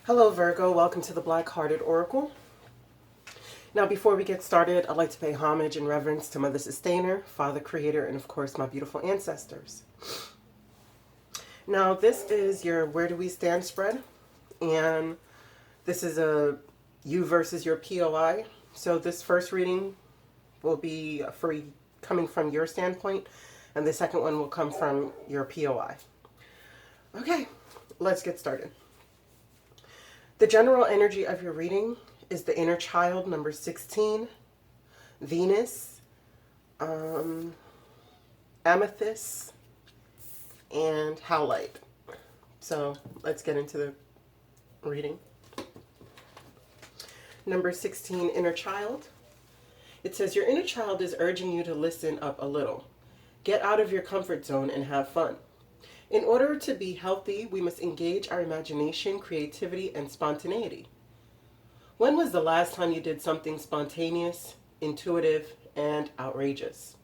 Hello Virgo, welcome to the Black-Hearted Oracle. Now before we get started, I'd like to pay homage and reverence to Mother Sustainer, Father Creator, and of course my beautiful ancestors. Now this is your Where Do We Stand spread, and this is a you versus your POI. So this first reading will be coming from your standpoint, and the second one will come from your POI. Okay, let's get started. The general energy of your reading is the inner child, number 16, Venus, amethyst, and howlite. So let's get into the reading. Number 16, inner child. It says your inner child is urging you to listen up a little. Get out of your comfort zone and have fun. In order to be healthy, we must engage our imagination, creativity, and spontaneity. When was the last time you did something spontaneous, intuitive, and outrageous?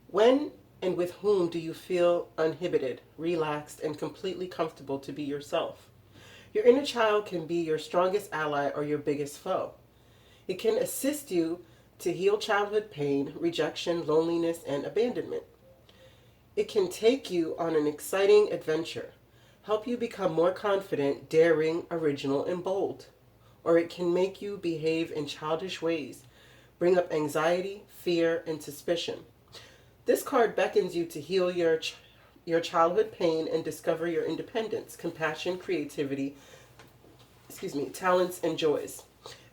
When and with whom do you feel uninhibited, relaxed, and completely comfortable to be yourself? Your inner child can be your strongest ally or your biggest foe. It can assist you to heal childhood pain, rejection, loneliness, and abandonment. It can take you on an exciting adventure, help you become more confident, daring, original, and bold. Or it can make you behave in childish ways, bring up anxiety, fear, and suspicion. This card beckons you to heal your childhood pain and discover your independence, compassion, creativity, talents, and joys.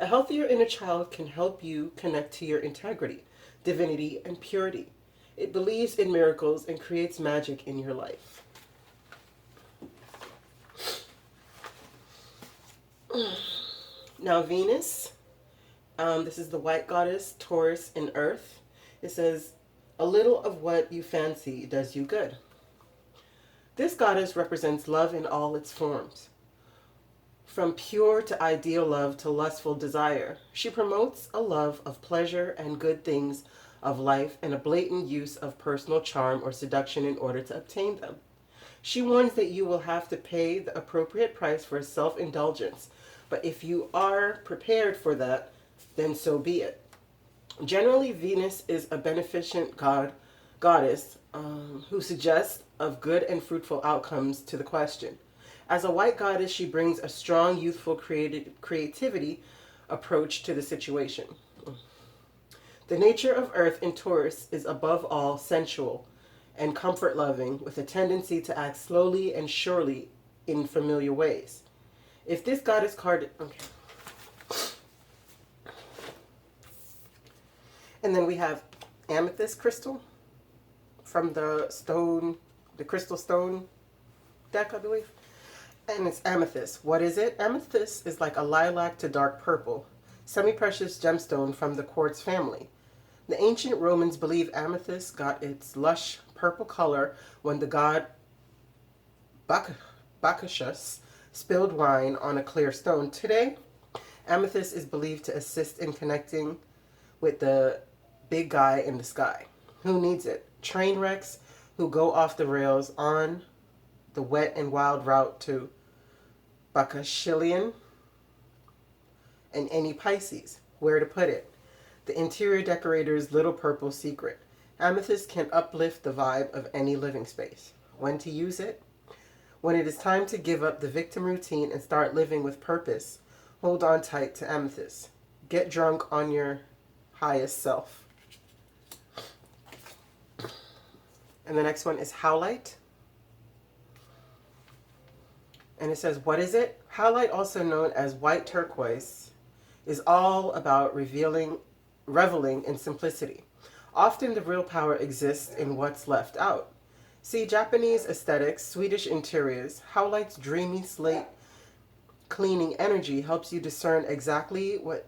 A healthier inner child can help you connect to your integrity, divinity, and purity. It believes in miracles and creates magic in your life. Now Venus, this is the white goddess, Taurus, and Earth. It says, a little of what you fancy does you good. This goddess represents love in all its forms. From pure to ideal love to lustful desire, she promotes a love of pleasure and good things of life and a blatant use of personal charm or seduction in order to obtain them. She warns that you will have to pay the appropriate price for self-indulgence, but if you are prepared for that, then so be it. Generally, Venus is a beneficent goddess who suggests of good and fruitful outcomes to the question. As a white goddess, she brings a strong, youthful creativity approach to the situation. The nature of Earth in Taurus is above all sensual and comfort-loving, with a tendency to act slowly and surely in familiar ways. If this goddess card... Okay. And then we have amethyst crystal from the crystal stone deck, I believe. And it's amethyst. What is it? Amethyst is like a lilac to dark purple, semi-precious gemstone from the quartz family. The ancient Romans believed amethyst got its lush purple color when the god Bacchus spilled wine on a clear stone. Today, amethyst is believed to assist in connecting with the big guy in the sky. Who needs it? Train wrecks who go off the rails on the wet and wild route to Bacchanalian, and any Pisces. Where to put it? The interior decorator's little purple secret. Amethyst can uplift the vibe of any living space. When to use it? When it is time to give up the victim routine and start living with purpose, hold on tight to amethyst. Get drunk on your highest self. And the next one is howlite. And it says, what is it? Howlite, also known as white turquoise, is all about reveling in simplicity. Often the real power exists in what's left out. See Japanese aesthetics, Swedish interiors. Howlite's dreamy slate cleaning energy helps you discern exactly what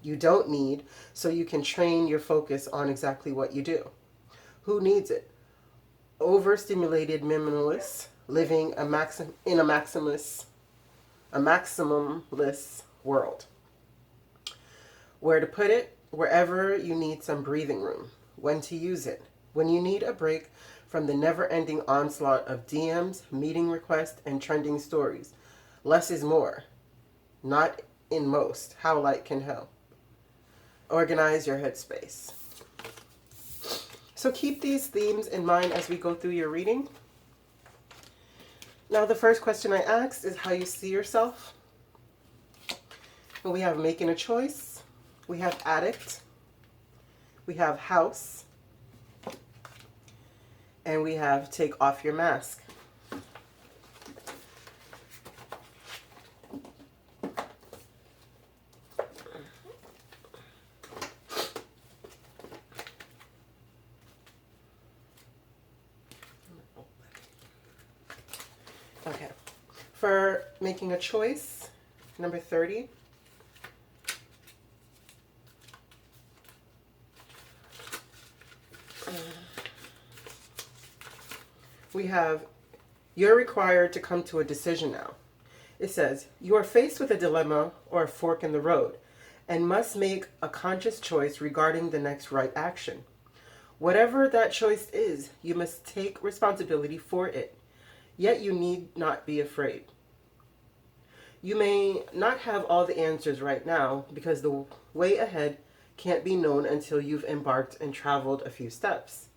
you don't need so you can train your focus on exactly what you do. Who needs it? Overstimulated minimalists living in a maximumless world. Where to put it? Wherever you need some breathing room. When to use it? When you need a break from the never-ending onslaught of DMs, meeting requests, and trending stories. Less is more, not in most. How light can help. Organize your headspace. So keep these themes in mind as we go through your reading. Now, the first question I asked is how you see yourself. And we have making a choice. We have addict. We have house. And we have take off your mask. Okay. For making a choice, number 30. We have, you're required to come to a decision now. It says, you are faced with a dilemma or a fork in the road and must make a conscious choice regarding the next right action. Whatever that choice is, you must take responsibility for it. Yet you need not be afraid. You may not have all the answers right now because the way ahead can't be known until you've embarked and traveled a few steps.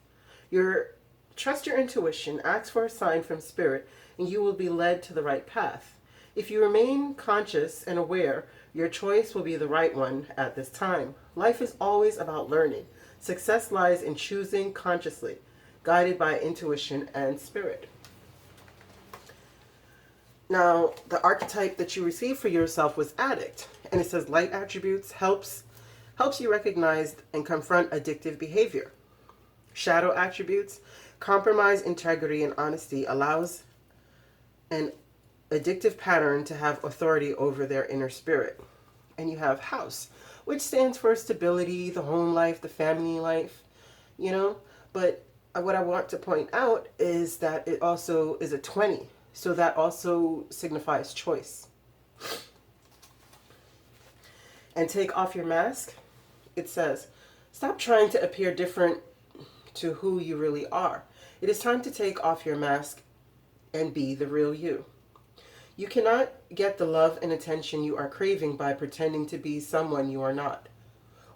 Trust your intuition, ask for a sign from spirit, and you will be led to the right path. If you remain conscious and aware, your choice will be the right one at this time. Life is always about learning. Success lies in choosing consciously, guided by intuition and spirit. Now, the archetype that you received for yourself was addict, and it says light attributes helps you recognize and confront addictive behavior. Shadow attributes, compromise, integrity, and honesty allows an addictive pattern to have authority over their inner spirit. And you have house, which stands for stability, the home life, the family life, But what I want to point out is that it also is a 20. So that also signifies choice. And take off your mask. It says, stop trying to appear different to who you really are. It is time to take off your mask and be the real you. You cannot get the love and attention you are craving by pretending to be someone you are not.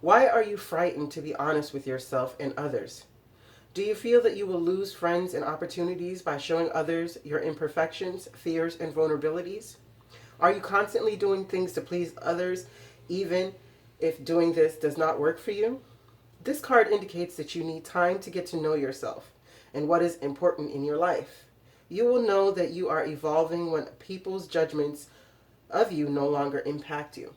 Why are you frightened to be honest with yourself and others? Do you feel that you will lose friends and opportunities by showing others your imperfections, fears, and vulnerabilities? Are you constantly doing things to please others, even if doing this does not work for you? This card indicates that you need time to get to know yourself and what is important in your life. You will know that you are evolving when people's judgments of you no longer impact you.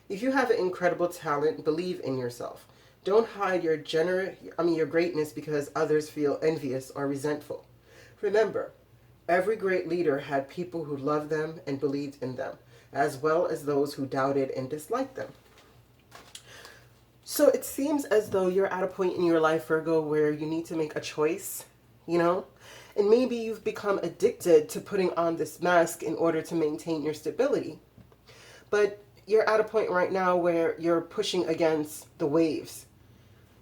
If you have an incredible talent, believe in yourself. Don't hide your greatness because others feel envious or resentful. Remember, every great leader had people who loved them and believed in them, as well as those who doubted and disliked them. So it seems as though you're at a point in your life, Virgo, where you need to make a choice, And maybe you've become addicted to putting on this mask in order to maintain your stability. But you're at a point right now where you're pushing against the waves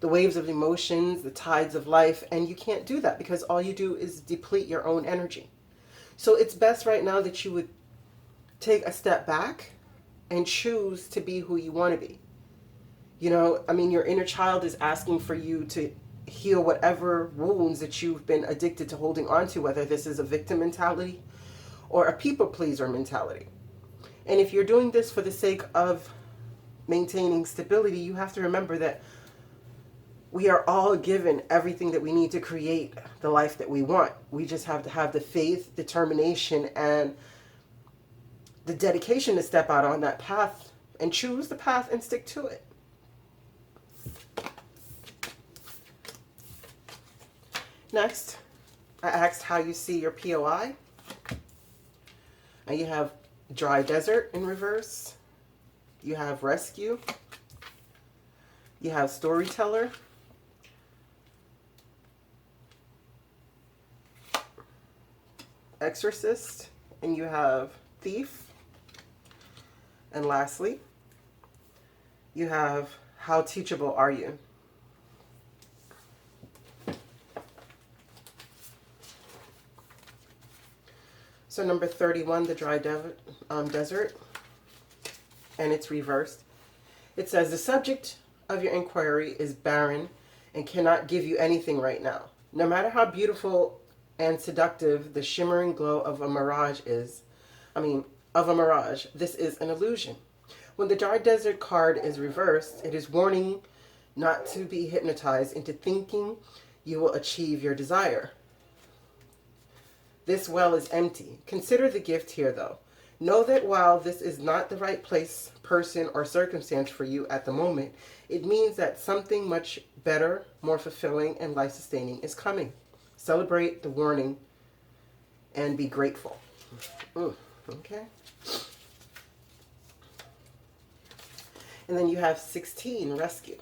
of emotions, the tides of life, and you can't do that because all you do is deplete your own energy. So it's best right now that you would take a step back and choose to be who you want to be. Your inner child is asking for you to heal whatever wounds that you've been addicted to holding on to, whether this is a victim mentality or a people pleaser mentality. And if you're doing this for the sake of maintaining stability, you have to remember that we are all given everything that we need to create the life that we want. We just have to have the faith, determination, and the dedication to step out on that path and choose the path and stick to it. Next, I asked how you see your P.O.I. And you have dry desert in reverse. You have rescue. You have storyteller. Exorcist. And you have thief. And lastly, you have how teachable are you? So number 31, the dry desert, and it's reversed. It says the subject of your inquiry is barren and cannot give you anything right now. No matter how beautiful and seductive the shimmering glow of a mirage is, this is an illusion. When the dry desert card is reversed, it is warning not to be hypnotized into thinking you will achieve your desire. This well is empty. Consider the gift here, though. Know that while this is not the right place, person, or circumstance for you at the moment, it means that something much better, more fulfilling, and life-sustaining is coming. Celebrate the warning and be grateful. Okay. And then you have 16, rescue.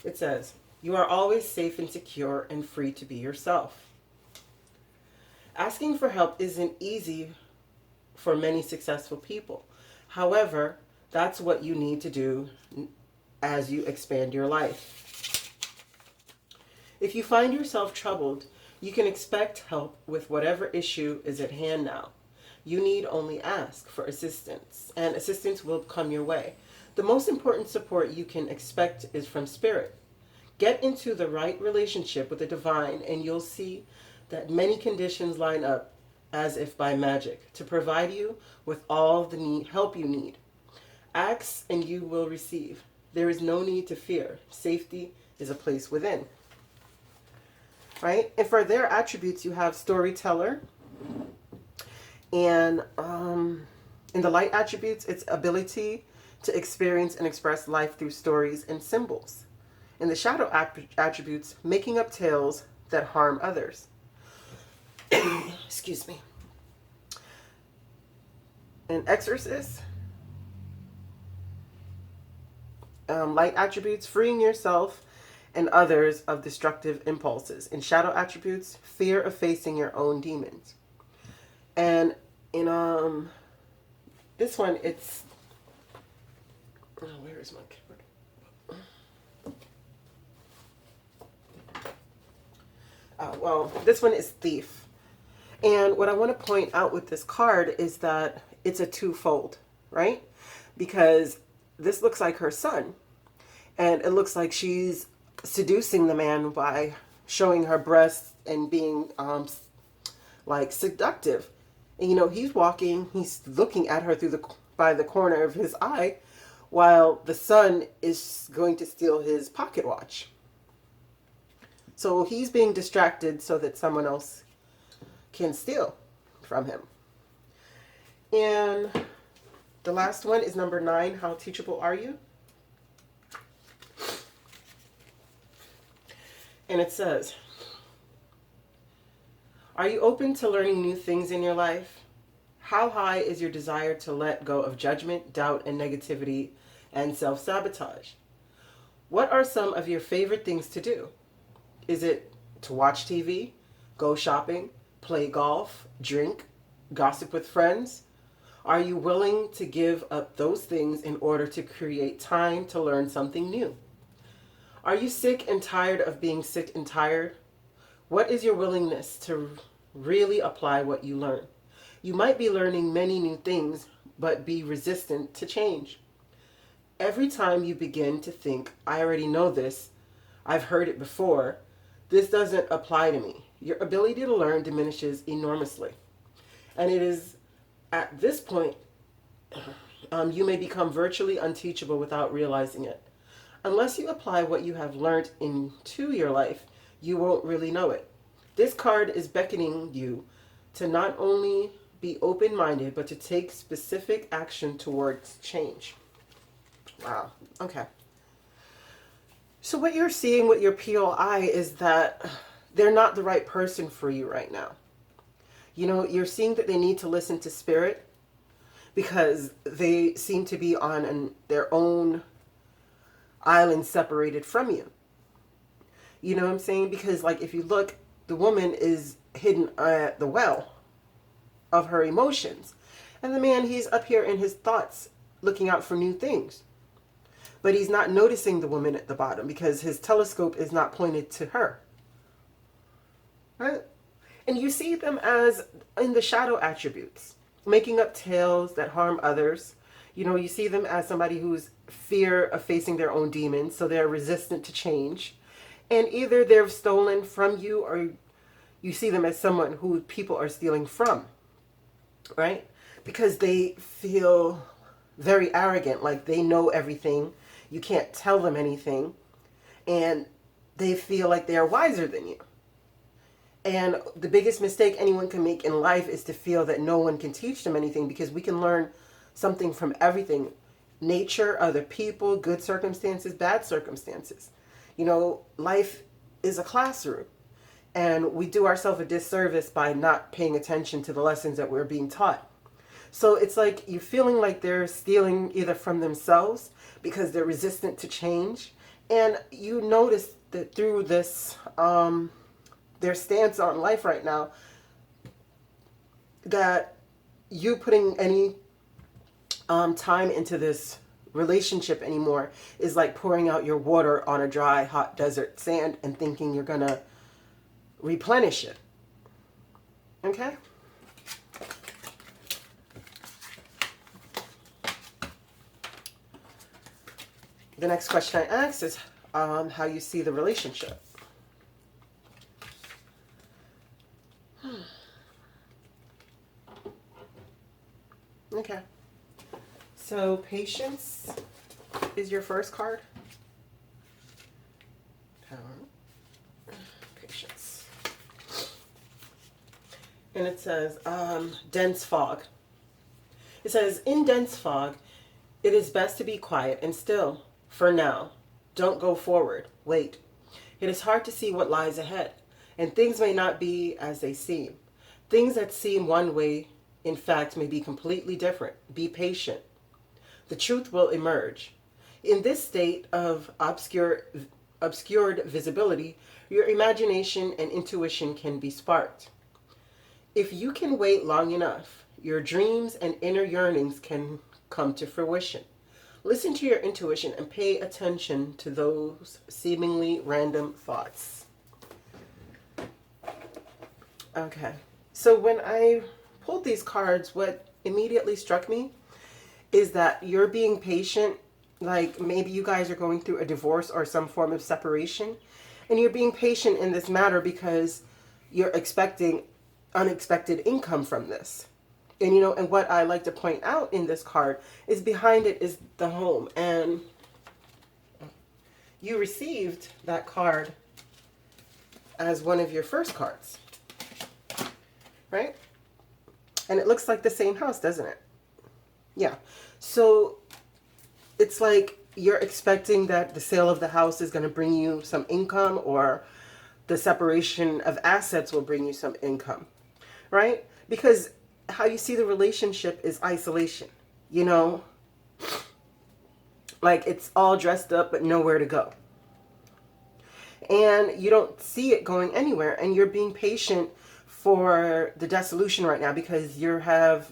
It says, you are always safe and secure and free to be yourself. Asking for help isn't easy for many successful people. However, that's what you need to do as you expand your life. If you find yourself troubled, you can expect help with whatever issue is at hand now. You need only ask for assistance, and assistance will come your way. The most important support you can expect is from Spirit. Get into the right relationship with the divine, and you'll see that many conditions line up as if by magic to provide you with all the help you need. Ask and you will receive. There is no need to fear. Safety is a place within. Right? And for their attributes, you have storyteller. And in the light attributes, it's ability to experience and express life through stories and symbols. In the shadow attributes, making up tales that harm others. Excuse me. In exorcist, light attributes, freeing yourself and others of destructive impulses. In shadow attributes, fear of facing your own demons. And in this one, it's where is my card? Well, this one is thief. And what I want to point out with this card is that it's a twofold, right? Because this looks like her son, and it looks like she's seducing the man by showing her breasts and being like seductive. And he's walking, he's looking at her by the corner of his eye, while the son is going to steal his pocket watch. So he's being distracted so that someone else can steal from him. And the last one is number 9, how teachable are you? And it says, are you open to learning new things in your life? How high is your desire to let go of judgment, doubt, and negativity and self-sabotage? What are some of your favorite things to do? Is it to watch TV, go shopping, play golf, drink, gossip with friends? Are you willing to give up those things in order to create time to learn something new? Are you sick and tired of being sick and tired? What is your willingness to really apply what you learn? You might be learning many new things, but be resistant to change. Every time you begin to think, I already know this, I've heard it before, this doesn't apply to me, your ability to learn diminishes enormously. And it is at this point, you may become virtually unteachable without realizing it. Unless you apply what you have learned into your life, you won't really know it. This card is beckoning you to not only be open-minded, but to take specific action towards change. Wow. Okay. So what you're seeing with your POI is that they're not the right person for you right now. You're seeing that they need to listen to Spirit because they seem to be on their own island separated from you. You know what I'm saying? Because if you look, the woman is hidden at the well of her emotions. And the man, he's up here in his thoughts looking out for new things. but he's not noticing the woman at the bottom because his telescope is not pointed to her. Right? And you see them as in the shadow attributes, making up tales that harm others. You know, you see them as somebody who's fear of facing their own demons, so they're resistant to change. And either they're stolen from you, or you see them as someone who people are stealing from, right? Because they feel very arrogant, like they know everything. You can't tell them anything. And they feel like they are wiser than you. And the biggest mistake anyone can make in life is to feel that no one can teach them anything, because we can learn something from everything. Nature, other people, good circumstances, bad circumstances. You know, life is a classroom. And we do ourselves a disservice by not paying attention to the lessons that we're being taught. So it's like you're feeling like they're stealing either from themselves because they're resistant to change. And you notice that through this, their stance on life right now, that you putting any time into this relationship anymore is like pouring out your water on a dry, hot desert sand and thinking you're going to replenish it. Okay? The next question I asked is how you see the relationship. Okay. So patience is your first card. Power. Patience. And it says dense fog. It says, in dense fog, it is best to be quiet and still for now. Don't go forward. Wait. It is hard to see what lies ahead, and things may not be as they seem. Things that seem one way, in fact, may be completely different. Be patient. The truth will emerge. In this state of obscured visibility, your imagination and intuition can be sparked. If you can wait long enough, your dreams and inner yearnings can come to fruition. Listen to your intuition and pay attention to those seemingly random thoughts. Okay. So when I pulled these cards, what immediately struck me is that you're being patient. Like maybe you guys are going through a divorce or some form of separation, and you're being patient in this matter because you're expecting unexpected income from this. And you know, and what I like to point out in this card is behind it is the home. And you received that card as one of your first cards, right? And it looks like the same house, doesn't it? Yeah. So it's like you're expecting that the sale of the house is going to bring you some income, or the separation of assets will bring you some income, right? Because how you see the relationship is isolation, you know, like it's all dressed up but nowhere to go, and you don't see it going anywhere, and you're being patient for the dissolution right now because you have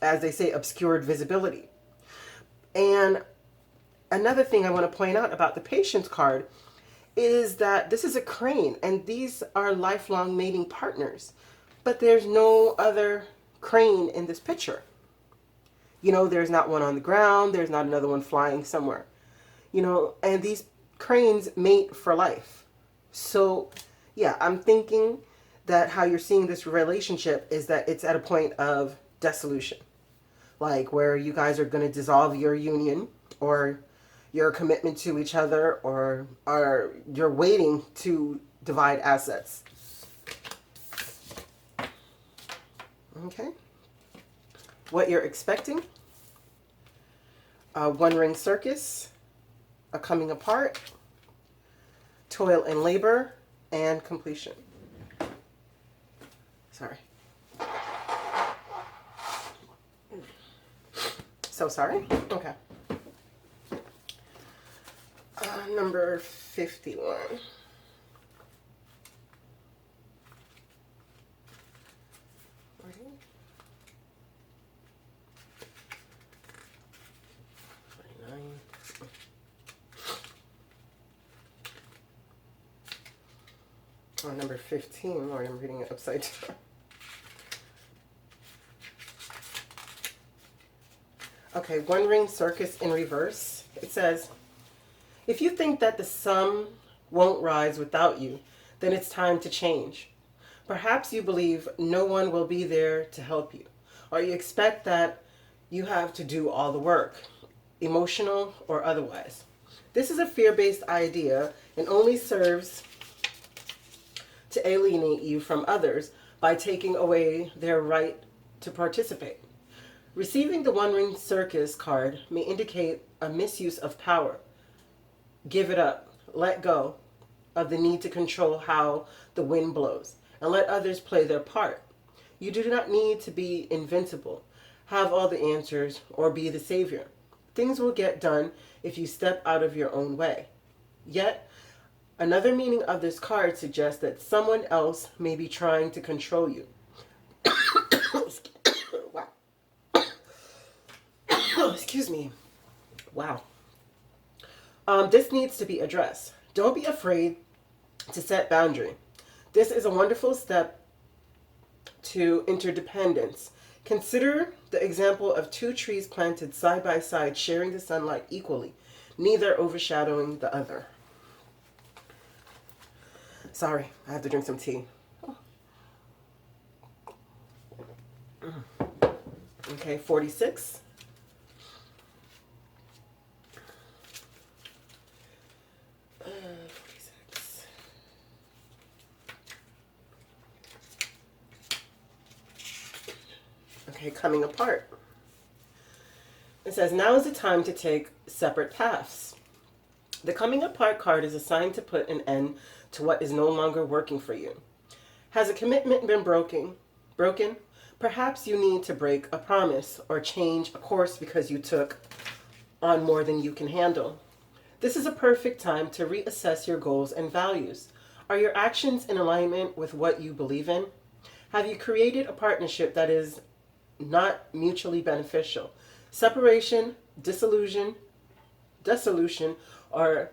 as they say, obscured visibility. And another thing I want to point out about the patience card is that this is a crane, and these are lifelong mating partners, but there's no other crane in this picture. You know, there's not one on the ground, there's not another one flying somewhere, you know, and these cranes mate for life. So yeah, I'm thinking that how you're seeing this relationship is that it's at a point of dissolution, like where you guys are going to dissolve your union, or your commitment to each other, or you're waiting to divide assets. Okay. What you're expecting: a one-ring circus, a coming apart, toil and labor, and completion. Sorry. So sorry. Okay. Number 51. Oh, number 15. Lord, I'm reading it upside down. Okay, one ring circus in reverse. It says, if you think that the sun won't rise without you, then it's time to change. Perhaps you believe no one will be there to help you, or you expect that you have to do all the work, emotional or otherwise. This is a fear-based idea and only serves to alienate you from others by taking away their right to participate. Receiving the One Ring Circus card may indicate a misuse of power. Give it up. Let go of the need to control how the wind blows and let others play their part. You do not need to be invincible, have all the answers, or be the savior. Things will get done if you step out of your own way. Yet, another meaning of this card suggests that someone else may be trying to control you. Wow. Excuse me. Wow. This needs to be addressed. Don't be afraid to set boundary. This is a wonderful step to interdependence. Consider the example of two trees planted side by side, sharing the sunlight equally, neither overshadowing the other. Sorry, I have to drink some tea. Okay, 46. Okay, coming apart. It says, now is the time to take separate paths. The coming apart card is assigned to put an end to what is no longer working for you. Has a commitment been broken? Perhaps you need to break a promise or change a course because you took on more than you can handle. This is a perfect time to reassess your goals and values. Are your actions in alignment with what you believe in? Have you created a partnership that is not mutually beneficial? Separation, dissolution, or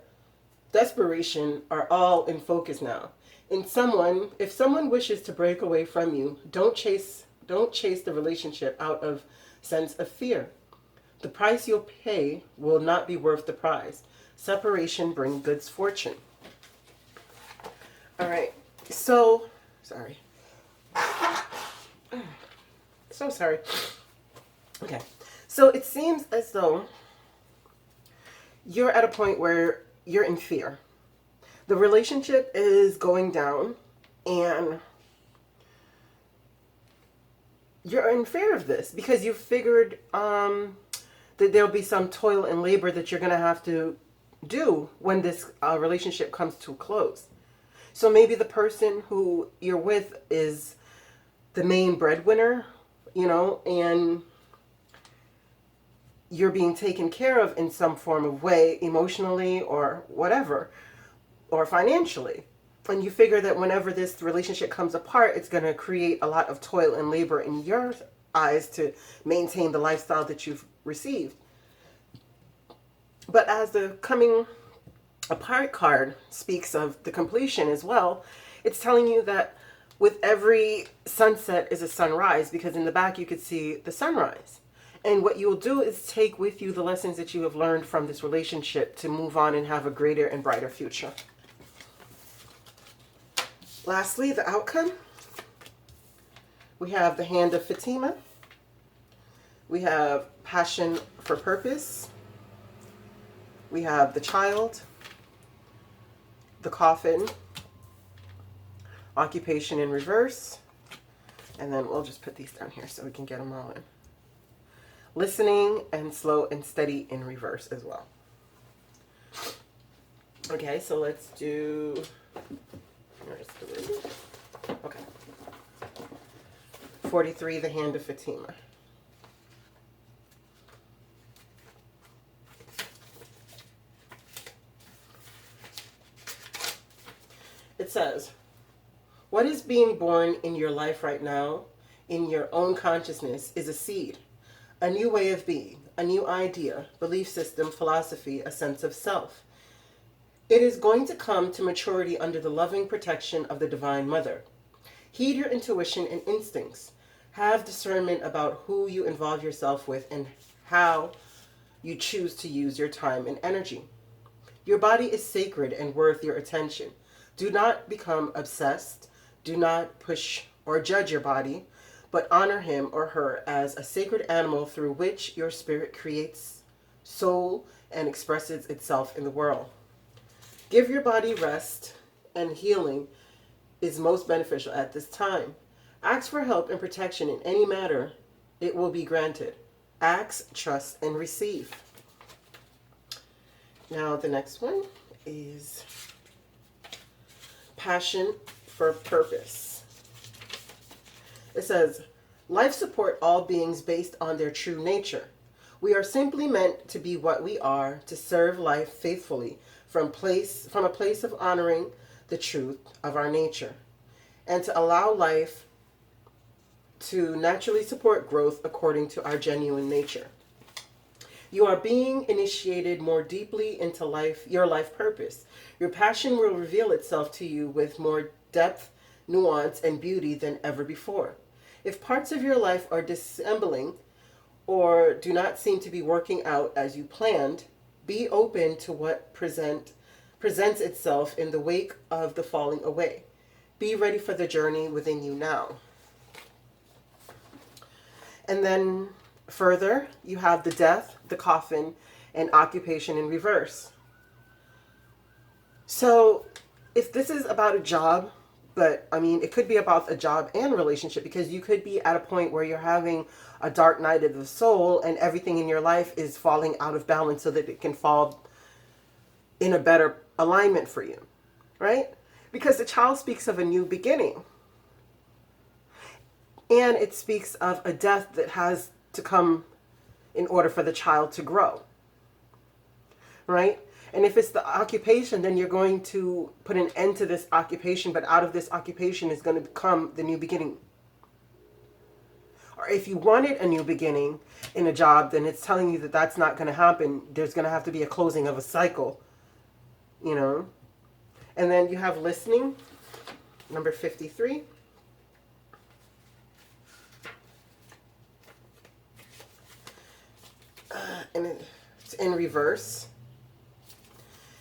desperation are all in focus now. If someone wishes to break away from you, don't chase the relationship out of sense of fear. The price you'll pay will not be worth the prize. Separation brings good fortune. All right. So, sorry. So sorry. Okay. So it seems as though you're at a point where you're in fear. The relationship is going down and you're in fear of this because you figured that there'll be some toil and labor that you're going to have to do when this relationship comes to a close. So maybe the person who you're with is the main breadwinner, and you're being taken care of in some form of way, emotionally or whatever, or financially. And you figure that whenever this relationship comes apart, it's going to create a lot of toil and labor in your eyes to maintain the lifestyle that you've received. But as the coming apart card speaks of the completion as well, it's telling you that with every sunset is a sunrise, because in the back you could see the sunrise. And what you'll do is take with you the lessons that you have learned from this relationship to move on and have a greater and brighter future. Lastly, the outcome. We have the Hand of Fatima. We have Passion for Purpose. We have the Child, the Coffin, Occupation in reverse, and then we'll just put these down here so we can get them all in. Listening and Slow and Steady in reverse as well. Okay, so let's do... Okay. 43, the Hand of Fatima. It says, what is being born in your life right now, in your own consciousness, is a seed, a new way of being, a new idea, belief system, philosophy, a sense of self. It is going to come to maturity under the loving protection of the Divine Mother. Heed your intuition and instincts. Have discernment about who you involve yourself with and how you choose to use your time and energy. Your body is sacred and worth your attention. Do not become obsessed. Do not push or judge your body, but honor him or her as a sacred animal through which your spirit creates soul and expresses itself in the world. Give your body rest, and healing is most beneficial at this time. Ask for help and protection in any matter, it will be granted. Ask, trust, and receive. Now the next one is passion for purpose. It says, life support all beings based on their true nature. We are simply meant to be what we are, to serve life faithfully from a place of honoring the truth of our nature, and to allow life to naturally support growth according to our genuine nature. You are being initiated more deeply into your life purpose. Your passion will reveal itself to you with more depth, nuance, and beauty than ever before. If parts of your life are dissembling or do not seem to be working out as you planned, be open to what presents itself in the wake of the falling away. Be ready for the journey within you now. And then further, you have the death, the coffin, and occupation in reverse. So if this is about a job, but I mean, it could be about a job and relationship, because you could be at a point where you're having a dark night of the soul and everything in your life is falling out of balance so that it can fall in a better alignment for you, right? Because the child speaks of a new beginning. And it speaks of a death that has to come in order for the child to grow, right? And if it's the occupation, then you're going to put an end to this occupation, but out of this occupation is going to come the new beginning. Or if you wanted a new beginning in a job, then it's telling you that that's not going to happen. There's going to have to be a closing of a cycle, you know? And then you have listening, number 53. And it's in reverse.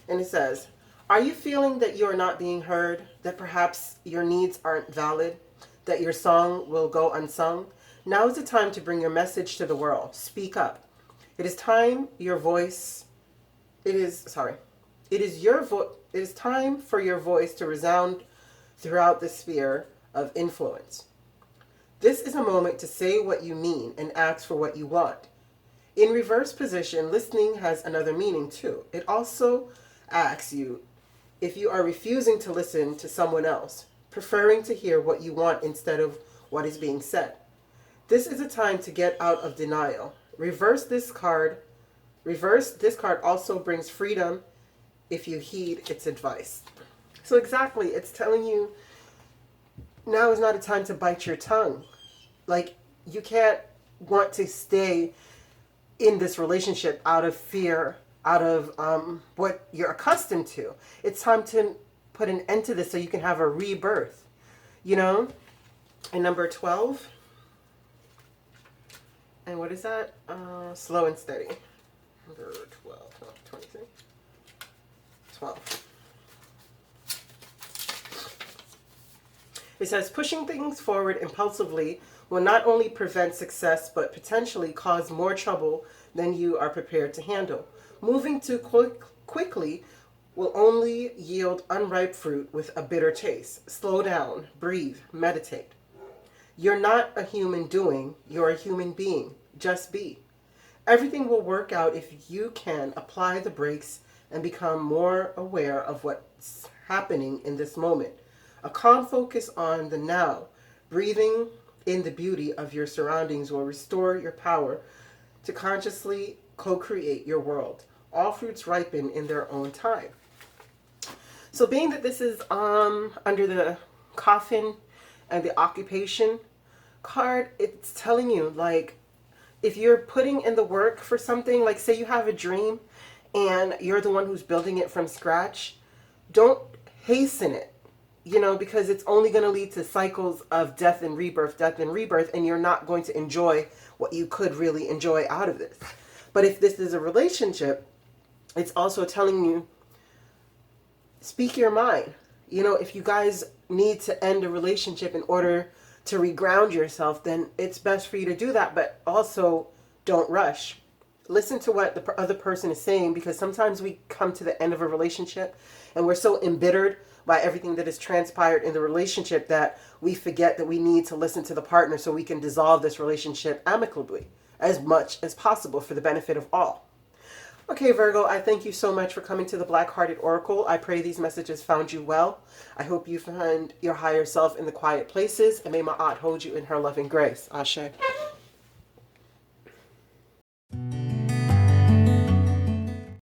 And it says, are you feeling that you are not being heard? That perhaps your needs aren't valid? That your song will go unsung? Now is the time to bring your message to the world. Speak up. It is time It is time for your voice to resound throughout the sphere of influence. This is a moment to say what you mean and ask for what you want. In reverse position, listening has another meaning too. It also asks you if you are refusing to listen to someone else, preferring to hear what you want instead of what is being said. This is a time to get out of denial. Reverse this card also brings freedom if you heed its advice. So exactly, it's telling you now is not a time to bite your tongue. Like, you can't want to stay in this relationship out of fear, out of what you're accustomed to. It's time to put an end to this so you can have a rebirth, you know? And number 12, and what is that? Slow and steady. Number 12, 23, 12. It says, pushing things forward impulsively will not only prevent success, but potentially cause more trouble than you are prepared to handle. Moving too quickly will only yield unripe fruit with a bitter taste. Slow down, breathe, meditate. You're not a human doing, you're a human being. Just be. Everything will work out if you can apply the brakes and become more aware of what's happening in this moment. A calm focus on the now, breathing in the beauty of your surroundings will restore your power to consciously co-create your world. All fruits ripen in their own time. So being that this is under the coffin and the occupation card, it's telling you, like, if you're putting in the work for something, like say you have a dream and you're the one who's building it from scratch, don't hasten it, you know, because it's only going to lead to cycles of death and rebirth, and you're not going to enjoy what you could really enjoy out of this. But if this is a relationship, it's also telling you, speak your mind. You know, if you guys need to end a relationship in order to reground yourself, then it's best for you to do that, but also don't rush. Listen to what the other person is saying, because sometimes we come to the end of a relationship and we're so embittered by everything that has transpired in the relationship that we forget that we need to listen to the partner so we can dissolve this relationship amicably as much as possible for the benefit of all. Okay, Virgo, I thank you so much for coming to the Black Hearted Oracle. I pray these messages found you well. I hope you find your higher self in the quiet places, and may Ma'at hold you in her loving grace. Ashe.